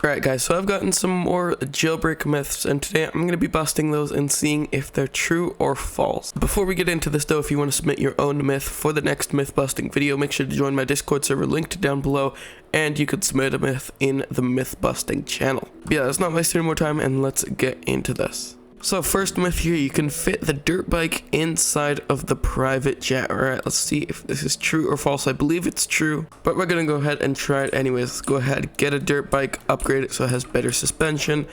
Alright guys, so I've gotten some more jailbreak myths, and today I'm going to be busting those and seeing if they're true or false. Before we get into this though, if you want to submit your own myth for the next myth busting video, make sure to join my Discord server linked down below, and you could submit a myth in the myth busting channel. But yeah, let's not waste any more time and let's get into this. So first myth here, you can fit the dirt bike inside of the private jet. Alright, let's see if this is true or false. I believe it's true, but we're gonna go ahead and try it anyways. Let's go ahead, get a dirt bike, upgrade it so it has better suspension,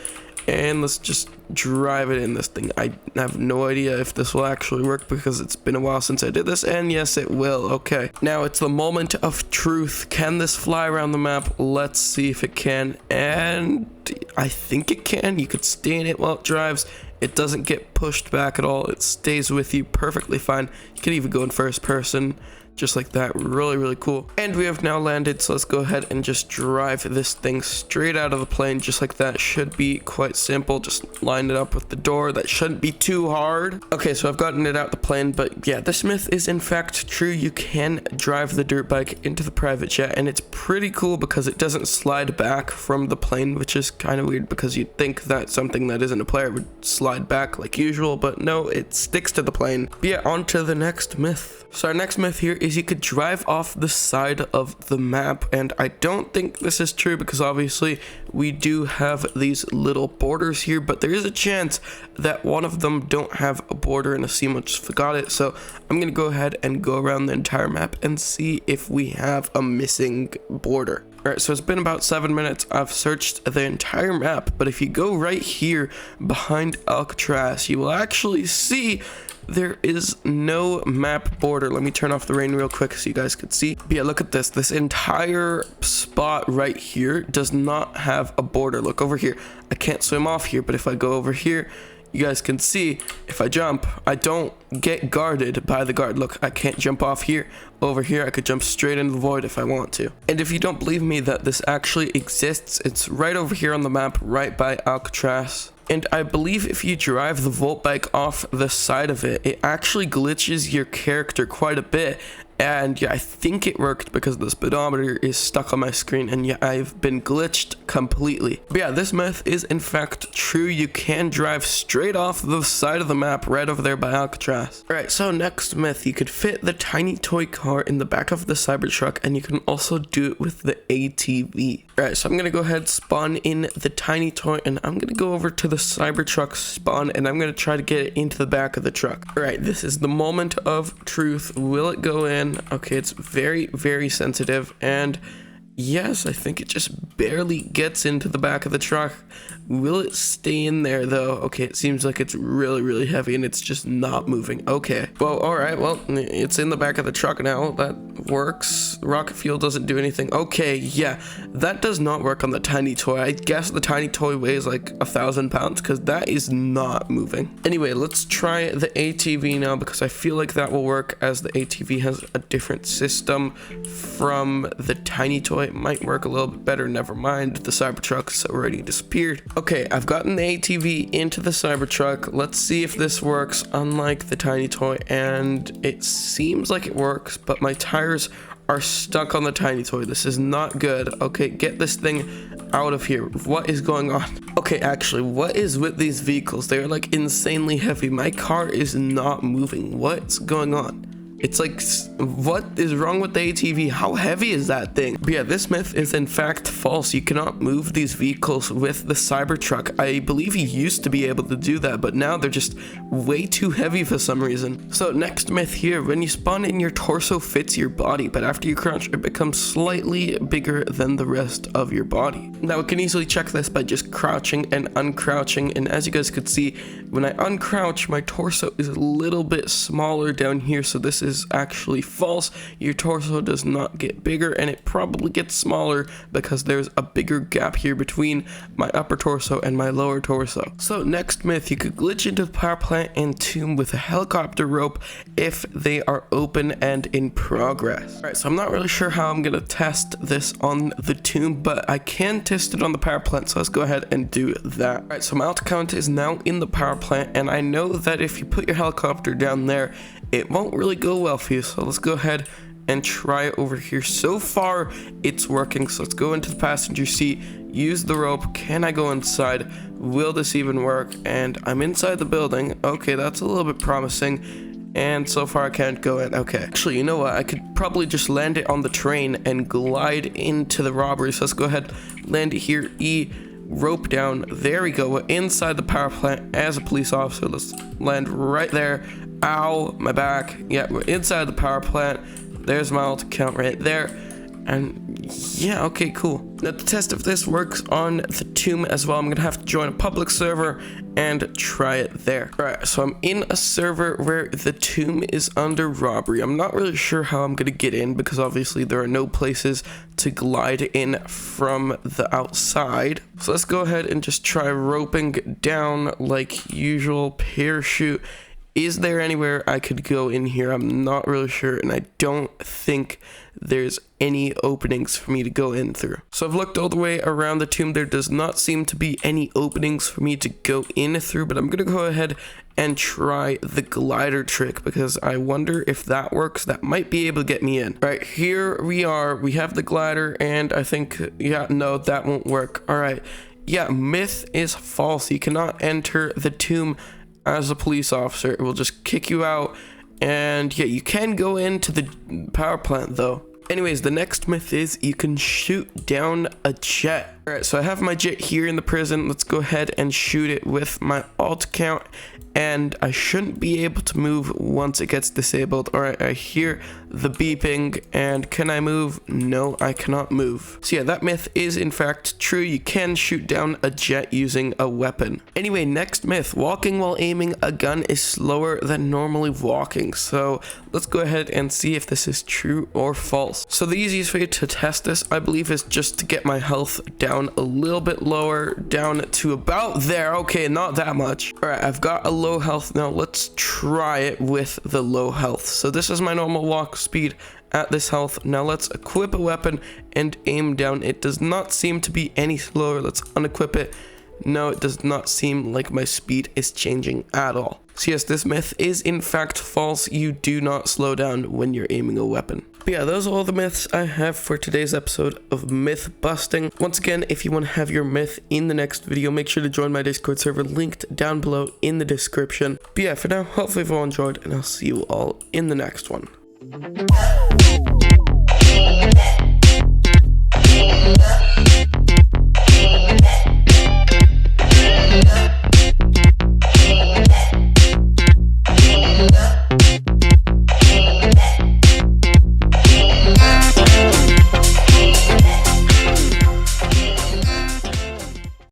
and let's just drive it in this thing. I have no idea if this will actually work because it's been a while since I did this, and yes it will. Okay, now it's the moment of truth. Can this fly around the map? Let's see if it can, and I think it can. You could stay in it while it drives. It doesn't get pushed back at all. It stays with you perfectly fine. You can even go in first person, just like that. Really cool. And we have now landed, so let's go ahead and just drive this thing straight out of the plane, just like that. Should be quite simple. Just line it up with the door. That shouldn't be too hard. Okay, so I've gotten it out the plane, but yeah, this myth is in fact true. You can drive the dirt bike into the private jet, and it's pretty cool because it doesn't slide back from the plane, which is kind of weird because you'd think that something that isn't a player would slide back like usual, but no, it sticks to the plane. But yeah, on to the next myth. So our next myth here is you could drive off the side of the map, and I don't think this is true because obviously we do have these little borders here, but there is a chance that one of them don't have a border, and Asimo just forgot it. So I'm gonna go ahead and go around the entire map and see if we have a missing border. Alright, so it's been about 7 minutes. I've searched the entire map, but if you go right here behind Alcatraz, you will actually see there is no map border. Let me turn off the rain real quick so you guys could see. But yeah, look at this. This entire spot right here does not have a border. Look over here. I can't swim off here, but if I go over here, you guys can see if I jump, I don't get guarded by the guard. Look, I can't jump off here. Over here, I could jump straight into the void if I want to. And if you don't believe me that this actually exists, it's right over here on the map, right by Alcatraz. And I believe if you drive the Volt bike off the side of it, it actually glitches your character quite a bit. And yeah, I think it worked because the speedometer is stuck on my screen, and yeah, I've been glitched completely. But yeah, this myth is in fact true. You can drive straight off the side of the map right over there by Alcatraz. Alright, so next myth, you could fit the tiny toy car in the back of the Cybertruck, and you can also do it with the ATV. Alright, so I'm gonna go ahead, spawn in the tiny toy, and I'm gonna go over to the Cybertruck spawn, and I'm gonna try to get it into the back of the truck. Alright, this is the moment of truth. Will it go in? Okay, it's very sensitive, and yes, I think it just barely gets into the back of the truck. Will it stay in there though? Okay, it seems like it's really heavy and it's just not moving. Okay, well, alright, well, it's in the back of the truck now. That works. Rocket fuel doesn't do anything. Okay, yeah, that does not work on the tiny toy. I guess the tiny toy weighs like 1,000 pounds because that is not moving. Anyway, let's try the ATV now because I feel like that will work, as the ATV has a different system from the tiny toy. It might work a little bit better. Never mind, the Cybertruck's already disappeared. Okay, I've gotten the ATV into the Cybertruck. Let's see if this works, unlike the tiny toy, and it seems like it works, but my tires are stuck on the tiny toy. This is not good. Okay, get this thing out of here. What is going on? Okay, actually, what is with these vehicles? They're like insanely heavy. My car is not moving. What's going on? It's like, what is wrong with the ATV? How heavy is that thing? But yeah, this myth is in fact false. You cannot move these vehicles with the Cybertruck. I believe you used to be able to do that, but now they're just way too heavy for some reason. So next myth here, when you spawn in, your torso fits your body, but after you crouch, it becomes slightly bigger than the rest of your body. Now, we can easily check this by just crouching and uncrouching, and as you guys could see, when I uncrouch, my torso is a little bit smaller down here, so this is actually false. Your torso does not get bigger, and it probably gets smaller because there's a bigger gap here between my upper torso and my lower torso. So next myth, you could glitch into the power plant and tomb with a helicopter rope if they are open and in progress. Alright, so I'm not really sure how I'm gonna test this on the tomb, but I can test it on the power plant, so let's go ahead and do that. Alright, so my alt count is now in the power plant, and I know that if you put your helicopter down there, it won't really go well for you, so let's go ahead and try it over here. So far, it's working. So let's go into the passenger seat, use the rope. Can I go inside? Will this even work? And I'm inside the building. Okay, that's a little bit promising. And so far I can't go in. Okay, actually, you know what? I could probably just land it on the train and glide into the robbery. So let's go ahead, land it here, E, rope down. There we go. We're inside the power plant as a police officer. Let's land right there. Ow, my back. Yeah, we're inside the power plant. There's my alt account right there. And yeah, okay, cool. Now to test if this works on the tomb as well, I'm gonna have to join a public server and try it there. Alright, so I'm in a server where the tomb is under robbery. I'm not really sure how I'm gonna get in because obviously there are no places to glide in from the outside. So let's go ahead and just try roping down like usual. Parachute. Is there anywhere I could go in here? I'm not really sure, and I don't think there's any openings for me to go in through. So I've looked all the way around the tomb. There does not seem to be any openings for me to go in through, but I'm gonna go ahead and try the glider trick because I wonder if that works. That might be able to get me in. All right, here we are. We have the glider, and I think, yeah, no, that won't work. All right, yeah, myth is false. You cannot enter the tomb as a police officer. It will just kick you out. And yeah, you can go into the power plant though. Anyways, the next myth is you can shoot down a jet. All right, so I have my jet here in the prison. Let's go ahead and shoot it with my alt account, and I shouldn't be able to move once it gets disabled. All right, I hear the beeping, and can I move? No, I cannot move. So yeah, that myth is in fact true. You can shoot down a jet using a weapon. Anyway, next myth, walking while aiming a gun is slower than normally walking. So let's go ahead and see if this is true or false. So the easiest way to test this, I believe, is just to get my health down a little bit lower, down to about there. Okay, not that much. All right, I've got a low health now. Let's try it with the low health. So this is my normal walk speed at this health. Now let's equip a weapon and aim down. It does not seem to be any slower. Let's unequip it. No, it does not seem like my speed is changing at all. So yes, this myth is in fact false. You do not slow down when you're aiming a weapon. But yeah, those are all the myths I have for today's episode of myth busting. Once again, if you want to have your myth in the next video, make sure to join my Discord server linked down below in the description. But yeah, for now, hopefully you've all enjoyed, and I'll see you all in the next one.